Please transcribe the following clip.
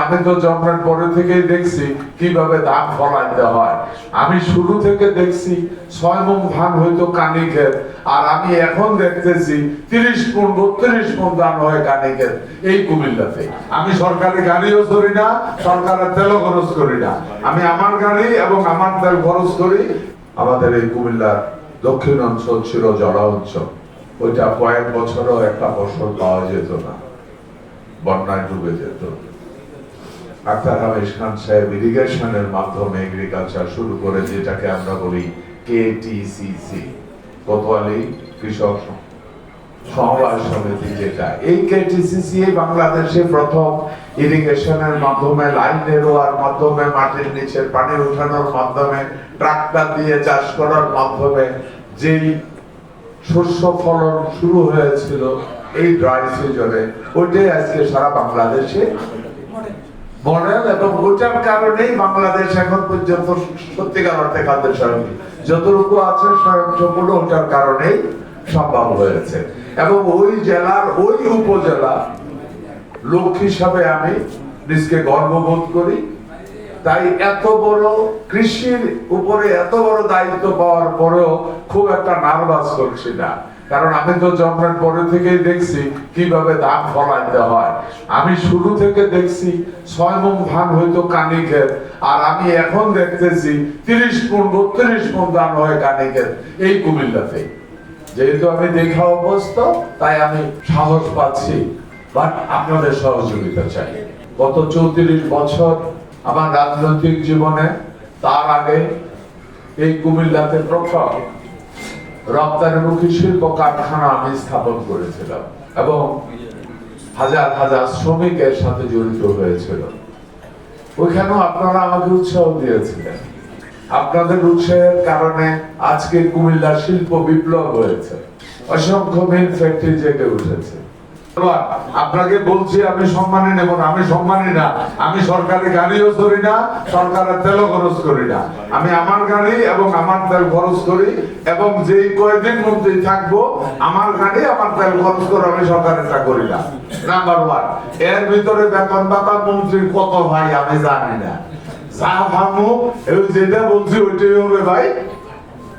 আমি তো জন্মের পরে থেকেই দেখছি কিভাবে ধান ফলাইতে হয়। আমি শুরু থেকে দেখছি 6 মণ ধান হয়তো কানিকের, আর আমি এখন দেখতেছি 30 মণ 32 মণ ধান হয় কানিকের এই কুমিল্লাতে। আমি সরকারি গাড়িও চড়ি না, সরকারের তেলও খরচ করি না, আমি আমার গাড়ি এবং আমার তেল খরচ করি। আমাদের এই কুমিল্লার দক্ষিণ অঞ্চল ছিল জলা অঞ্চল, ওইটা কয়েক বছরও একটা ফসল পাওয়া যেত না, বন্যায় ডুবে যেত। ডাক্তার রমেশ খান সাহেব ইরিগেশনের মাধ্যমে এগ্রিকালচার শুরু করে, যেটাকে আমরা বলি কেটিসিসি, কোতোয়ালি কৃষক সমবায় সমিতি, যেটা এই কেটিসিসি বাংলাদেশে প্রথম ইরিগেশনের মাধ্যমে, লাইন নেওয়ার মাধ্যমে, মাটির নিচের পানি উঠানোর মাধ্যমে, ট্রাক্টর দিয়ে চাষ করার মাধ্যমে যেই শস্য ফলন শুরু হয়েছিল এই ড্রাই সিজনে, ওইটাই আজকে সারা বাংলাদেশে মডেল। এবং ওইটার কারণেই বাংলাদেশ এখন পর্যন্ত সত্যিকার অর্থে খাদ্যের সঙ্গে যতটুকু আছে স্বয়ংসম্পূর্ণ ওইটার কারণেই সম্ভব হয়েছে। এবং ওই জেলার ওই উপজেলা লোক হিসাবে আমি নিজকে গর্ববোধ করি। তাই এত বড় কৃষির উপরে এত বড় দায়িত্ব পাওয়ার পরেও খুব একটা নার্ভাস করছি না, কারণ আমি তো জন্মের পরে থেকেই দেখছি কিভাবে ধান ফলাইতে হয়। আমি শুরু থেকে দেখছি 6 মণ ধান হয়তো কানিকের, আর আমি এখন দেখতেছি 30 মণ 32 মণ ধান হয় কানিকের এই কুমিল্লাতে। যেহেতু আমি দেখা অভ্যস্ত, তাই আমি সাহস পাচ্ছি, বাট আপনাদের সহযোগিতা চাই। গত 34 বছর আমার রাজনৈতিক জীবনে, তার আগে এই কুমিল্লাতে প্রথম রপ্তানিমুখী শিল্প কারখানা আমি স্থাপন করেছিলাম এবং হাজার হাজার শ্রমিকের সাথে জড়িত হয়েছিল। ওইখানেও আপনারা আমাকে উৎসাহ দিয়েছিলেন। আপনাদের উৎসাহের কারণে আজকে কুমিল্লা শিল্প বিপ্লব হয়েছে, অসংখ্য মিল ফ্যাক্টরি জেগে উঠেছে। আপনাকে বলছি আমি সম্মানী নেব না, আমি সম্মানী না, আমি সরকারি গাড়িও চড়ি না, সরকারের তেলও খরচ করি না, আমি আমার গাড়ি এবং আমার তেল খরচ করি। এবং যেই কয়েকদিন মন্ত্রী থাকবো, আমার গাড়ি আমার তেল খরচ করে, আমি সরকারেরটা করি না। নাম্বার 1। এর ভিতরে বেতন ভাতা মন্ত্রীর কত ভাই আমি জানি না, যা ভাবো যেটা বলছি ওইটাই হবে ভাই।